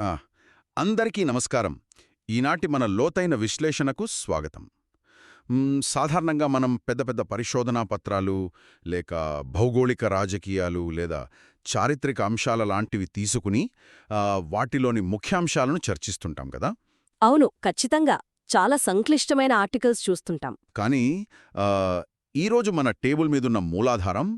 ఆ, అందరికీ నమస్కారం. ఈనాటి మన లోతైన విశ్లేషణకు స్వాగతం. సాధారణంగా మనం పెద్ద పెద్ద పరిశోధనా పత్రాలు, లేక భౌగోళిక రాజకీయాలు, లేదా చారిత్రక అంశాల లాంటివి తీసుకుని వాటిలోని ముఖ్యాంశాలను చర్చిస్తుంటాం కదా. అవును, ఖచ్చితంగా. చాలా సంక్లిష్టమైన ఆర్టికల్స్ చూస్తుంటాం. కానీ ఆ, ఈరోజు మన టేబుల్ మీదున్న మూలాధారం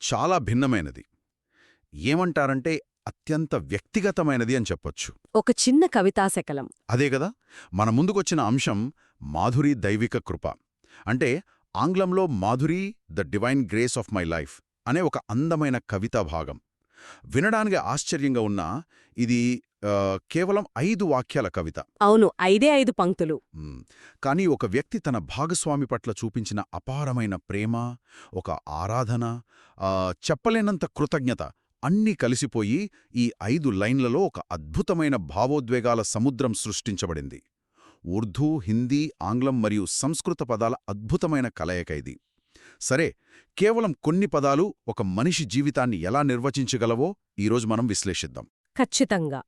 చాలా భిన్నమైనది. ఏమంటారంటే అత్యంత వ్యక్తిగతమైనది అని చెప్పొచ్చు. ఒక చిన్న కవితాశకలం. అదే కదా, మన ముందుకొచ్చిన అంశం మాధురి దైవిక కృప. అంటే ఆంగ్లంలో Madhuri the divine grace of my life అనే ఒక అందమైన కవితా భాగం. వినడానికి ఆశ్చర్యంగా ఉన్నా ఇది కేవలం 5 వాక్యాల కవిత. అవును, 5 పంక్తులు. కానీ ఒక వ్యక్తి తన భాగస్వామి పట్ల చూపించిన అపారమైన ప్రేమ, ఒక ఆరాధన, చెప్పలేనంత కృతజ్ఞత అన్నీ కలిసిపోయి ఈ 5 లైన్లలో ఒక అద్భుతమైన భావోద్వేగాల సముద్రం సృష్టించబడింది. ఉర్దూ, హిందీ, ఆంగ్లం మరియు సంస్కృత పదాల అద్భుతమైన కలయిక ఇది. సరే, కేవలం కొన్ని పదాలు ఒక మనిషి జీవితాన్ని ఎలా నిర్వచించగలవో ఈరోజు మనం విశ్లేషిద్దాం. ఖచ్చితంగా.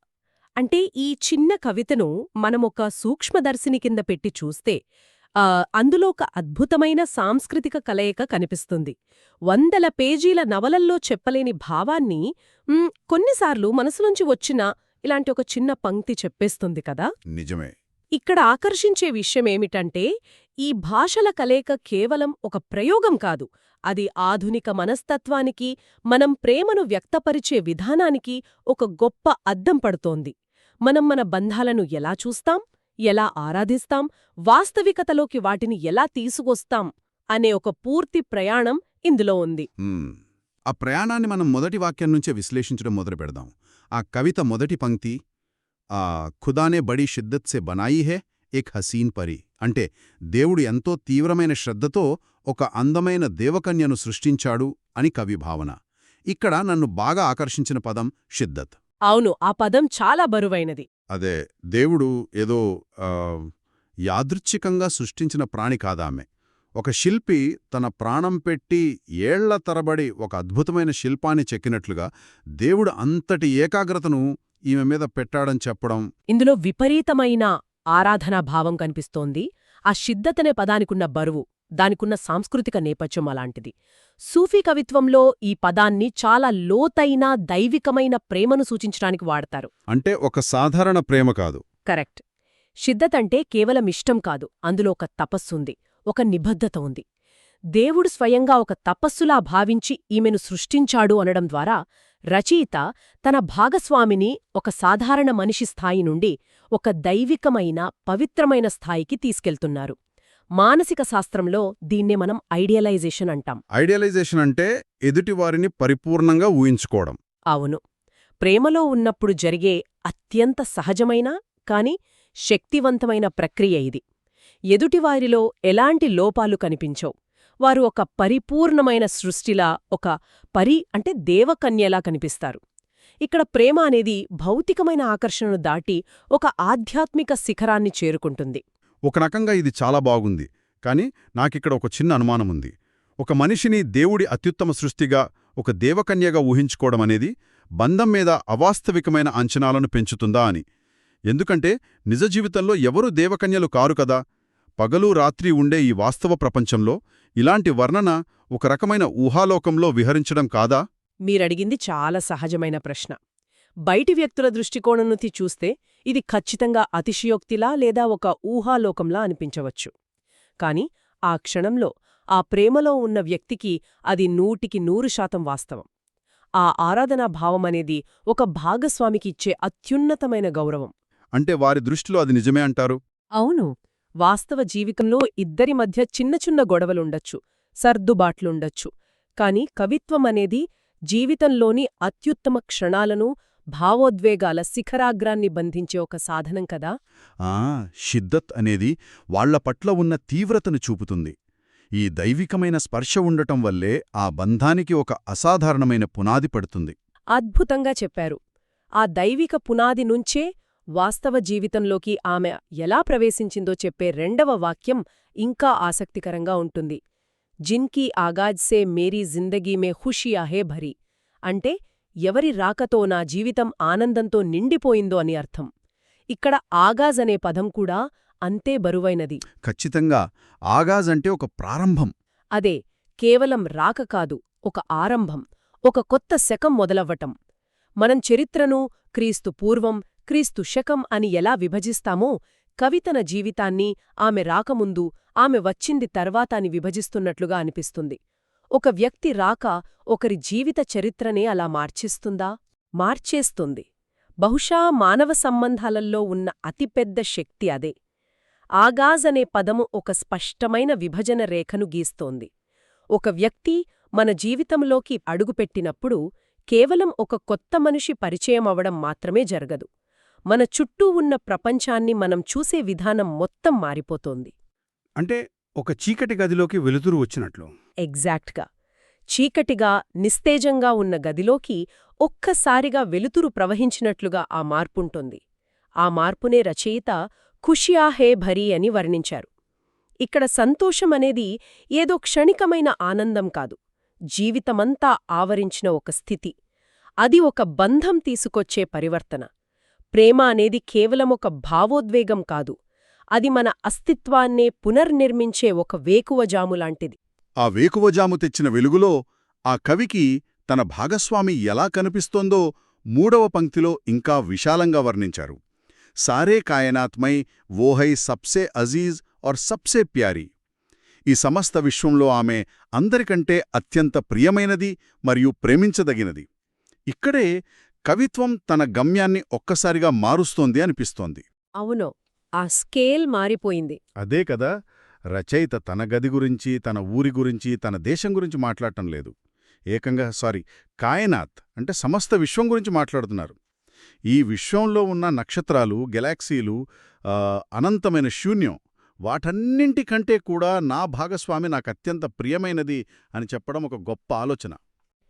అంటే ఈ చిన్న కవితను మనమొక సూక్ష్మదర్శిని కింద పెట్టి చూస్తే అందులో ఒక అద్భుతమైన సాంస్కృతిక కలయిక కనిపిస్తుంది. 100 పేజీల నవలల్లో చెప్పలేని భావాన్ని కొన్నిసార్లు మనసులోంచి వచ్చిన ఇలాంటి ఒక చిన్న పంక్తి చెప్పేస్తుంది కదా. నిజమే. ఇక్కడ ఆకర్షించే విషయమేమిటంటే ఈ భాషల కలయిక కేవలం ఒక ప్రయోగం కాదు, అది ఆధునిక మనస్తత్వానికి, మనం ప్రేమను వ్యక్తపరిచే విధానానికి ఒక గొప్ప అద్దం పడుతోంది. మనం మన బంధాలను ఎలా చూస్తాం, ఎలా ఆరాధిస్తాం, వాస్తవికతలోకి వాటిని ఎలా తీసుకొస్తాం అనే ఒక పూర్తి ప్రయాణం ఇందులో ఉంది. ఆ ప్రయాణాన్ని మనం మొదటి వాక్యం నుంచే విశ్లేషించడం మొదలు పెడదాం. ఆ కవిత మొదటి పంక్తి, ఖుదానే బడీ షిద్దత్ సే బనాయి హే ఏక్ హసీన్ పరి, అంటే దేవుడు ఎంతో తీవ్రమైన శ్రద్ధతో ఒక అందమైన దేవకన్యను సృష్టించాడు అని కవి భావన. ఇక్కడ నన్ను బాగా ఆకర్షించిన పదం షిద్దత్. అవును, ఆ పదం చాలా బరువైనది. అదే, దేవుడు ఏదో యాదృచ్ఛికంగా సృష్టించిన ప్రాణి కాదామె. ఒక శిల్పి తన ప్రాణం పెట్టి ఏళ్ల తరబడి ఒక అద్భుతమైన శిల్పాన్ని చెక్కినట్లుగా దేవుడు అంతటి ఏకాగ్రతను ఈమె మీద పెట్టాడని చెప్పడం. ఇందులో విపరీతమైన ఆరాధనా భావం కనిపిస్తోంది. ఆ షిద్దతనే పదానికున్న బరువు, దానికున్న సాంస్కృతిక నేపథ్యం అలాంటిది. సూఫీ కవిత్వంలో ఈ పదాన్ని చాలా లోతైన దైవికమైన ప్రేమను సూచించడానికి వాడతారు. అంటే ఒక సాధారణ ప్రేమ కాదు. కరెక్ట్. షిద్దతంటే కేవలం ఇష్టం కాదు, అందులో ఒక తపస్సుంది, ఒక నిబద్ధత ఉంది. దేవుడు స్వయంగా ఒక తపస్సులా భావించి ఈమెను సృష్టించాడు అనడం ద్వారా రచయిత తన భాగస్వామిని ఒక సాధారణ మనిషి స్థాయి నుండి ఒక దైవికమైన పవిత్రమైన స్థాయికి తీసుకెళ్తున్నారు. మానసిక శాస్త్రంలో దీన్నే మనం ఐడియలైజేషన్ అంటాం. ఐడియలైజేషన్ అంటే ఎదుటివారిని పరిపూర్ణంగా ఊహించుకోవడం. అవును. ప్రేమలో ఉన్నప్పుడు జరిగే అత్యంత సహజమైన కాని శక్తివంతమైన ప్రక్రియ ఇది. ఎదుటివారిలో ఎలాంటి లోపాలు కనిపించవు. వారు ఒక పరిపూర్ణమైన సృష్టిలా, ఒక అంటే దేవకన్యలా కనిపిస్తారు. ఇక్కడ ప్రేమ అనేది భౌతికమైన ఆకర్షణను దాటి ఒక ఆధ్యాత్మిక శిఖరాన్ని చేరుకుంటుంది. ఒక రకంగా ఇది చాలా బాగుంది. కాని నాకిక్కడ ఒక చిన్న అనుమానముంది. ఒక మనిషిని దేవుడి అత్యుత్తమ సృష్టిగా, ఒక దేవకన్యగా ఊహించుకోవడం అనేది బంధం మీద అవాస్తవికమైన అంచనాలను పెంచుతుందా అని. ఎందుకంటే నిజ జీవితంలో ఎవరూ దేవకన్యలు కారు కదా. పగలు రాత్రి ఉండే ఈ వాస్తవ ప్రపంచంలో ఇలాంటి వర్ణన ఒక రకమైన ఊహాలోకంలో విహరించడం కాదా? మీరడిగింది చాలా సహజమైన ప్రశ్న. బయటి వ్యక్తుల దృష్టికోణం నుంచి చూస్తే ఇది ఖచ్చితంగా అతిశయోక్తిలా లేదా ఒక ఊహాలోకంలా అనిపించవచ్చు. కాని ఆ క్షణంలో, ఆ ప్రేమలో ఉన్న వ్యక్తికి అది 100% వాస్తవం. ఆ ఆరాధనా భావమనేది ఒక భాగస్వామికి ఇచ్చే అత్యున్నతమైన గౌరవం. అంటే వారి దృష్టిలో అది నిజమే అంటారు? అవును. వాస్తవ జీవితంలో ఇద్దరి మధ్య చిన్న చిన్న గొడవలుండొచ్చు, సర్దుబాట్లుండొచ్చు. కాని కవిత్వమనేది జీవితంలోని అత్యుత్తమ క్షణాలను, భావోద్వేగాల శిఖరాగ్రాన్ని బంధించే ఒక సాధనం కదా. షిద్దత్ అనేది వాళ్ల పట్ల ఉన్న తీవ్రతను చూపుతుంది. ఈ దైవికమైన స్పర్శ ఉండటం వల్లే ఆ బంధానికి ఒక అసాధారణమైన పునాది పడుతుంది. అద్భుతంగా చెప్పారు. ఆ దైవిక పునాది నుంచే వాస్తవ జీవితంలోకి ఆమె ఎలా ప్రవేశించిందో చెప్పే 2వ వాక్యం ఇంకా ఆసక్తికరంగా ఉంటుంది. జిన్కీ ఆగాజ్ సే మేరీ జిందగీ మే ఖుషియా హే భరీ, అంటే ఎవరి రాకతో నా జీవితం ఆనందంతో నిండిపోయిందో అని అర్థం. ఇక్కడ ఆగాజ్ అనే పదం కూడా అంతే బరువైనది. ఖచ్చితంగా ఆగాజంటే ఒక ప్రారంభం. అదే, కేవలం రాక కాదు, ఒక ఆరంభం, ఒక కొత్త శకం మొదలవ్వటం. మనం చరిత్రను క్రీస్తు పూర్వం, క్రీస్తు శకం అని ఎలా విభజిస్తామో, కవి తన జీవితాన్ని ఆమె రాకముందు, ఆమె వచ్చింది తర్వాత అని విభజిస్తున్నట్లుగా అనిపిస్తుంది. ఒక వ్యక్తి రాక ఒకరి జీవిత చరిత్రనే అలా మార్చేస్తుందా? మార్చేస్తుంది. బహుశా మానవ సంబంధాలల్లో ఉన్న అతిపెద్ద శక్తి అదే. ఆగాజ్ అనే పదము ఒక స్పష్టమైన విభజన రేఖను గీస్తోంది. ఒక వ్యక్తి మన జీవితంలోకి అడుగుపెట్టినప్పుడు కేవలం ఒక కొత్త మనిషి పరిచయమవడం మాత్రమే జరగదు. మన చుట్టూ ఉన్న ప్రపంచాన్ని మనం చూసే విధానం మొత్తం మారిపోతోంది. అంటే ఒక చీకటి గదిలోకి వెలుతురు వచ్చినట్లు. ఎగ్జాక్ట్గా. చీకటిగా, నిస్తేజంగా ఉన్న గదిలోకి ఒక్కసారిగా వెలుతురు ప్రవహించినట్లుగా ఆ మార్పుంటుంది. ఆ మార్పునే రచయిత ఖుషియా హే భరీ అని వర్ణించారు. ఇక్కడ సంతోషమనేది ఏదో క్షణికమైన ఆనందం కాదు, జీవితమంతా ఆవరించిన ఒక స్థితి. అది ఒక బంధం తీసుకొచ్చే పరివర్తన. ప్రేమ అనేది కేవలం ఒక భావోద్వేగం కాదు, అది మన అస్తిత్వాన్నే పునర్నిర్మించే ఒక వేకువజాములాంటిది. ఆ వేకువజాము తెచ్చిన వెలుగులో ఆ కవికి తన భాగస్వామి ఎలా కనిపిస్తోందో 3వ పంక్తిలో ఇంకా విశాలంగా వర్ణించారు. సారే కాయనాత్మై వోహై సబ్సే అజీజ్ ఔర్ సబ్సే ప్యారీ. ఈ సమస్త విశ్వంలో ఆమె అందరికంటే అత్యంత ప్రియమైనది మరియు ప్రేమించదగినది. ఇక్కడే కవిత్వం తన గమ్యాన్ని ఒక్కసారిగా మారుస్తోంది అనిపిస్తోంది. అవును, ఆ స్కేల్ మారిపోయింది. అదే కదా, రచయిత తన గది గురించి, తన ఊరి గురించి, తన దేశం గురించి మాట్లాడటం లేదు. ఏకంగా కాయనాత్ అంటే సమస్త విశ్వం గురించి మాట్లాడుతున్నారు. ఈ విశ్వంలో ఉన్న నక్షత్రాలు, గెలాక్సీలు, అనంతమైన శూన్యం, వాటన్నింటికంటే కూడా నా భాగస్వామి నాకత్యంత ప్రియమైనది అని చెప్పడం ఒక గొప్ప ఆలోచన.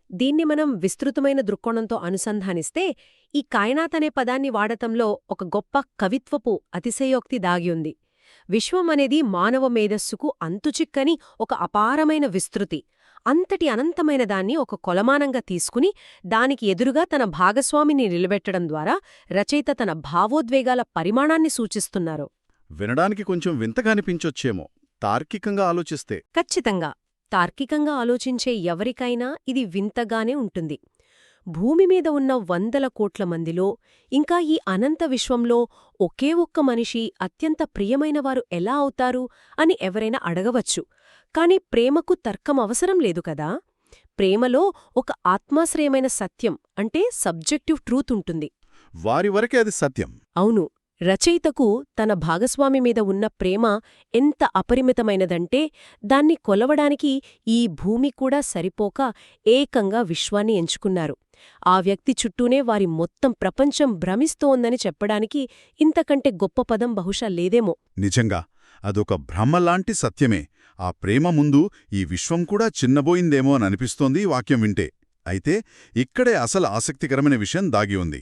దీన్ని మనం విస్తృతమైన దృక్కోణంతో అనుసంధానిస్తే, ఈ కాయనాత్ అనే పదాన్ని వాడటంలో ఒక గొప్ప కవిత్వపు అతిశయోక్తి దాగి ఉంది. విశ్వం అనేది మానవ మేధస్సుకు అంతుచిక్కని ఒక అపారమైన విస్తృతి. అంతటి అనంతమైన దాన్ని ఒక కొలమానంగా తీసుకుని దానికి ఎదురుగా తన భాగస్వామిని నిలబెట్టడం ద్వారా రచయిత తన భావోద్వేగాల పరిమాణాన్ని సూచిస్తున్నారు. వినడానికి కొంచెం వింతగా అనిపించొచ్చేమో తార్కికంగా ఆలోచిస్తే. ఖచ్చితంగా. తార్కికంగా ఆలోచించే ఎవరికైనా ఇది వింతగానే ఉంటుంది. భూమి మీద ఉన్న 100 కోట్ల మందిలో, ఇంకా ఈ అనంత విశ్వంలో ఒకే ఒక్క మనిషి అత్యంత ప్రియమైనవారు ఎలా అవుతారు అని ఎవరైనా అడగవచ్చు. కాని ప్రేమకు తర్కం అవసరం లేదు కదా. ప్రేమలో ఒక ఆత్మాశ్రయమైన సత్యం అంటే సబ్జెక్టివ్ ట్రూత్ ఉంటుంది. వారి వరకే అది సత్యం. అవును. రచయితకు తన భాగస్వామి మీద ఉన్న ప్రేమ ఎంత అపరిమితమైనదంటే దాన్ని కొలవడానికి ఈ భూమి కూడా సరిపోక ఏకంగా విశ్వాన్ని ఎంచుకున్నారు. ఆ వ్యక్తి చుట్టూనే వారి మొత్తం ప్రపంచం భ్రమిస్తోందని చెప్పడానికి ఇంతకంటే గొప్ప పదం బహుశా లేదేమో. నిజంగా అదొక భ్రమలాంటి సత్యమే. ఆ ప్రేమ ముందు ఈ విశ్వం కూడా చిన్నబోయిందేమో అని అనిపిస్తోంది ఈ వాక్యం వింటే. అయితే ఇక్కడే అసలు ఆసక్తికరమైన విషయం దాగి ఉంది.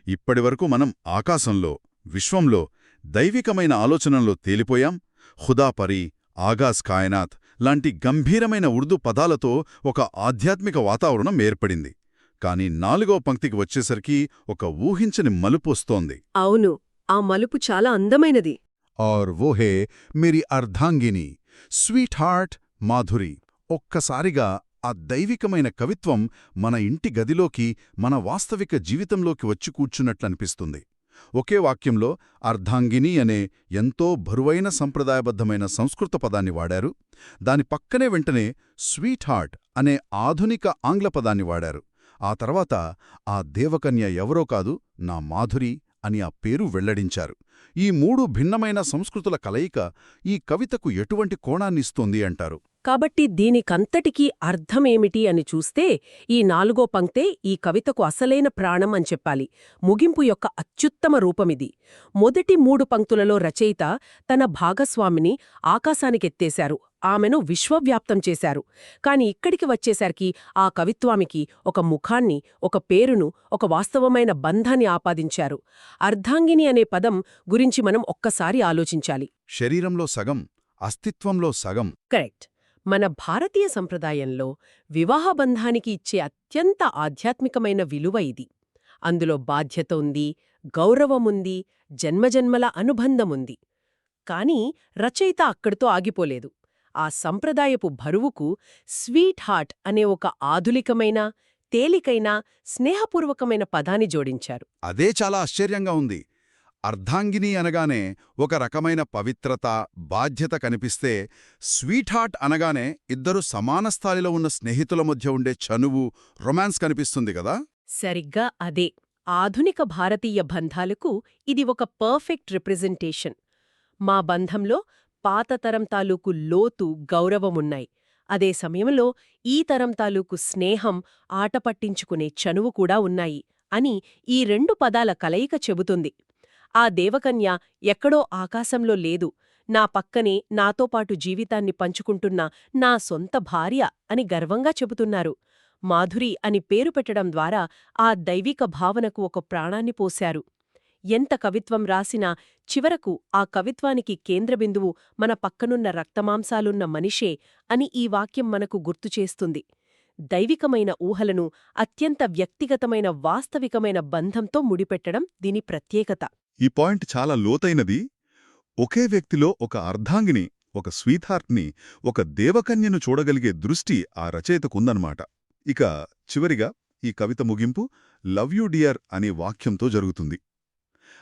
ఇప్పటివరకు మనం ఆకాశంలో, విశ్వంలో, దైవికమైన ఆలోచనల్లో తేలిపోయాం. ఖుదాపరి, ఆగాజ్ కాయనాత్ లాంటి గంభీరమైన ఉర్దూ పదాలతో ఒక ఆధ్యాత్మిక వాతావరణం ఏర్పడింది. కాని 4వ పంక్తికి వచ్చేసరికి ఒక ఊహించని మలుపు వస్తోంది. అవును, ఆ మలుపు చాలా అందమైనది. ఔర్ వో హే మేరీ అర్ధాంగిని, స్వీట్ హార్ట్ మాధురి. ఒక్కసారిగా ఆ దైవికమైన కవిత్వం మన ఇంటి గదిలోకి, మన వాస్తవిక జీవితంలోకి వచ్చి కూర్చున్నట్లనిపిస్తుంది. ఒకే వాక్యంలో అర్ధాంగిని అనే ఎంతో బరువైన సంప్రదాయబద్ధమైన సంస్కృత పదాన్ని వాడారు. దాని పక్కనే వెంటనే స్వీట్ హార్ట్ అనే ఆధునిక ఆంగ్ల పదాన్ని వాడారు. ఆ తర్వాత ఆ దేవకన్య ఎవరో కాదు, నా మాధురి అని ఆ పేరు వెల్లడించారు. ఈ 3 భిన్నమైన సంస్కృతుల కలయిక ఈ కవితకు ఎటువంటి కోణాన్నిస్తోంది అంటారు? కాబట్టి దీనికంతటికీ అర్థమేమిటి అని చూస్తే ఈ 4వ పంక్తే ఈ కవితకు అసలైన ప్రాణం అని చెప్పాలి. ముగింపు యొక్క అత్యుత్తమ రూపమిది. మొదటి 3 పంక్తులలో రచయిత తన భాగస్వామిని ఆకాశానికెత్తేశారు, ఆమెను విశ్వవ్యాప్తం చేశారు. కాని ఇక్కడికి వచ్చేసరికి ఆ కవిత్వానికి ఒక ముఖాన్ని, ఒక పేరును, ఒక వాస్తవమైన బంధాన్ని ఆపాదించారు. అర్ధాంగిని అనే పదం గురించి మనం ఒక్కసారి ఆలోచించాలి. శరీరంలో సగం, అస్తిత్వంలో సగం. కరెక్ట్. మన భారతీయ సంప్రదాయంలో వివాహబంధానికి ఇచ్చే అత్యంత ఆధ్యాత్మికమైన విలువ ఇది. అందులో బాధ్యత ఉంది, గౌరవముంది, జన్మజన్మల అనుబంధముంది. కాని రచయిత అక్కడితో ఆగిపోలేదు. ఆ సంప్రదాయపు బరువుకు స్వీట్ హార్ట్ అనే ఒక ఆధునికమైన, తేలికైన, స్నేహపూర్వకమైన పదాన్ని జోడించారు. అదే చాలా ఆశ్చర్యంగా ఉంది. అర్ధాంగిని అనగానే ఒక రకమైన పవిత్రత, బాధ్యత కనిపిస్తే, స్వీట్ హార్ట్ అనగానే ఇద్దరు సమాన స్థాయిలో ఉన్న స్నేహితుల మధ్య ఉండే చనువు, రొమాన్స్ కనిపిస్తుంది కదా. సరిగ్గా అదే. ఆధునిక భారతీయ బంధాలకు ఇది ఒక పర్ఫెక్ట్ రిప్రజెంటేషన్. మా బంధంలో పాత తరం తాలూకు లోతు, గౌరవమున్నాయి. అదే సమయంలో ఈ తరం తాలూకు స్నేహం, ఆట పట్టించుకునే చనువు కూడా ఉన్నాయి అని ఈ రెండు పదాల కలయిక చెబుతుంది. ఆ దేవకన్య ఎక్కడో ఆకాశంలో లేదు, నా పక్కనే నాతో పాటు జీవితాన్ని పంచుకుంటున్న నా సొంత భార్య అని గర్వంగా చెబుతున్నారు. మాధురి అని పేరు పెట్టడం ద్వారా ఆ దైవిక భావనకు ఒక ప్రాణాన్ని పోశారు. ఎంత కవిత్వం రాసినా చివరకు ఆ కవిత్వానికి కేంద్రబిందువు మన పక్కనున్న రక్తమాంసాలున్న మనిషే అని ఈ వాక్యం మనకు గుర్తుచేస్తుంది. దైవికమైన ఊహలను అత్యంత వ్యక్తిగతమైన, వాస్తవికమైన బంధంతో ముడిపెట్టడం దీని ప్రత్యేకత. ఈ పాయింట్ చాలా లోతైనది. ఒకే వ్యక్తిలో ఒక అర్ధాంగిని, ఒక స్వీట్హార్ట్ని, ఒక దేవకన్యను చూడగలిగే దృష్టి ఆ రచయితకుందన్నమాట. ఇక చివరిగా ఈ కవిత ముగింపు లవ్ యూ డియర్ అనే వాక్యంతో జరుగుతుంది.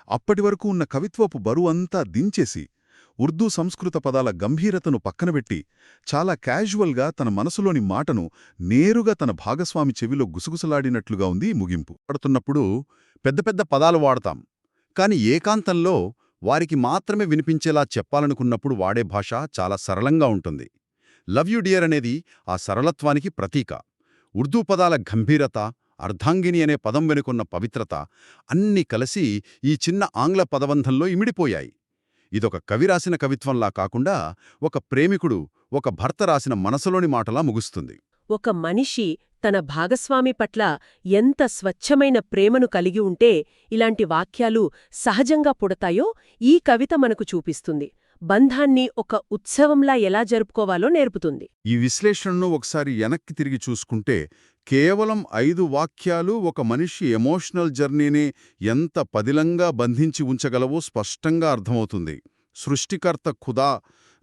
అప్పటివరకు ఉన్న కవిత్వపు బరువంతా దించేసి, ఉర్దూ సంస్కృత పదాల గంభీరతను పక్కనబెట్టి, చాలా క్యాజువల్గా తన మనసులోని మాటను నేరుగా తన భాగస్వామి చెవిలో గుసగుసలాడినట్లుగా ఉంది ఈ ముగింపు. పడుతున్నప్పుడు పెద్ద పెద్ద పదాలు వాడతాం, కాని ఏకాంతంలో వారికి మాత్రమే వినిపించేలా చెప్పాలనుకున్నప్పుడు వాడే భాష చాలా సరళంగా ఉంటుంది. లవ్ యూ డియర్ అనేది ఆ సరళత్వానికి ప్రతీక. ఉర్దూ పదాల గంభీరత, అర్ధాంగిని అనే పదం వెనుకున్న పవిత్రత అన్నీ కలిసి ఈ చిన్న ఆంగ్ల పదబంధంలో ఇమిడిపోయాయి. ఇదొక కవి రాసిన కవిత్వంలా కాకుండా, ఒక ప్రేమికుడు, ఒక భర్త రాసిన మనసులోని మాటలా ముగుస్తుంది. ఒక మనిషి తన భాగస్వామి పట్ల ఎంత స్వచ్ఛమైన ప్రేమను కలిగి ఉంటే ఇలాంటి వాక్యాలు సహజంగా పుడతాయో ఈ కవిత మనకు చూపిస్తుంది. బంధాన్ని ఒక ఉత్సవంలా ఎలా జరుపుకోవాలో నేర్పుతుంది. ఈ విశ్లేషణను ఒకసారి వెనక్కి తిరిగి చూసుకుంటే, కేవలం 5 వాక్యాలు ఒక మనిషి ఎమోషనల్ జర్నీని ఎంత పదిలంగా బంధించి ఉంచగలవో స్పష్టంగా అర్థమవుతుంది. సృష్టికర్త ఖుదా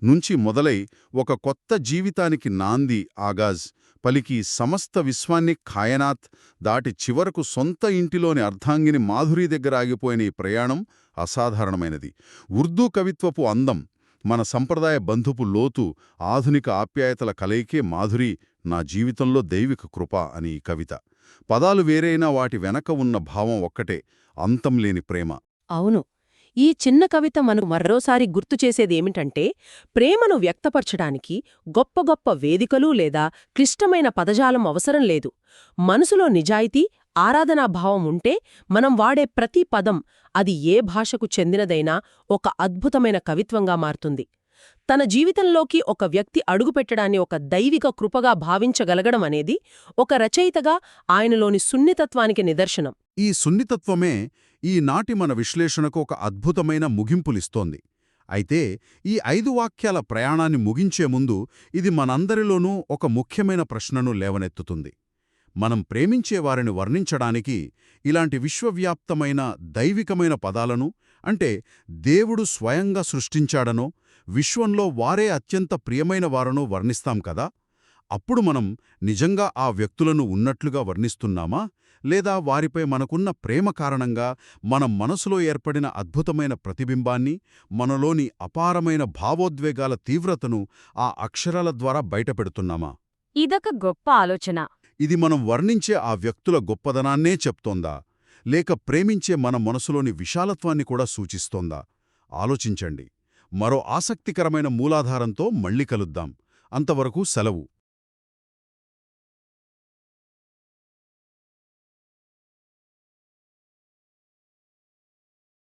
నుంచి మొదలై ఒక కొత్త జీవితానికి నాంది ఆగాజ్ పలికి సమస్త విశ్వాన్ని ఖాయనాత్ దాటి చివరకు సొంత ఇంటిలోని అర్ధాంగిని మాధురి దగ్గర ఆగిపోయిన ఈ ప్రయాణం అసాధారణమైనది. ఉర్దూ కవిత్వపు అందం, మన సంప్రదాయ బంధుపు లోతు, ఆధునిక ఆప్యాయతల కలయికే మాధురి, నా జీవితంలో దైవిక కృప అని ఈ కవిత. పదాలు వేరైనా వాటి వెనక ఉన్న భావం ఒక్కటే, అంతంలేని ప్రేమ. అవును, ఈ చిన్న కవిత మనకు మరోసారి గుర్తుచేసేదేమిటంటే, ప్రేమను వ్యక్తపరచడానికి గొప్ప గొప్ప వేదికలు లేదా క్లిష్టమైన పదజాలం అవసరం లేదు. మనసులో నిజాయితీ, ఆరాధనాభావం ఉంటే మనం వాడే ప్రతి పదం, అది ఏ భాషకు చెందినదైనా, ఒక అద్భుతమైన కవిత్వంగా మారుతుంది. తన జీవితంలోకి ఒక వ్యక్తి అడుగుపెట్టడాన్ని ఒక దైవిక కృపగా భావించగలగడం అనేది ఒక రచయితగా ఆయనలోని సున్నితత్వానికి నిదర్శనం. ఈ సున్నితత్వమే ఈనాటి మన విశ్లేషణకు ఒక అద్భుతమైన ముగింపులిస్తోంది. అయితే ఈ 5 వాక్యాల ప్రయాణాన్ని ముగించే ముందు ఇది మనందరిలోనూ ఒక ముఖ్యమైన ప్రశ్నను లేవనెత్తుతుంది. మనం ప్రేమించేవారిని వర్ణించడానికి ఇలాంటి విశ్వవ్యాప్తమైన దైవికమైన పదాలను, అంటే దేవుడు స్వయంగా సృష్టించాడనో, విశ్వంలో వారే అత్యంత ప్రియమైన వారనో వర్ణిస్తాం కదా. అప్పుడు మనం నిజంగా ఆ వ్యక్తులను ఉన్నట్లుగా వర్ణిస్తున్నామా, లేదా వారిపై మనకున్న ప్రేమ కారణంగా మన మనసులో ఏర్పడిన అద్భుతమైన ప్రతిబింబాన్ని, మనలోని అపారమైన భావోద్వేగాల తీవ్రతను ఆ అక్షరాల ద్వారా బయటపెడుతున్నామా? ఇదొక గొప్ప ఆలోచన. ఇది మనం వర్ణించే ఆ వ్యక్తుల గొప్పదనాన్నే చెప్తోందా, లేక ప్రేమించే మన మనసులోని విశాలత్వాన్ని కూడా సూచిస్తోందా? ఆలోచించండి. మరో ఆసక్తికరమైన మూలాధారంతో మళ్ళీ కలుద్దాం. అంతవరకు సెలవు.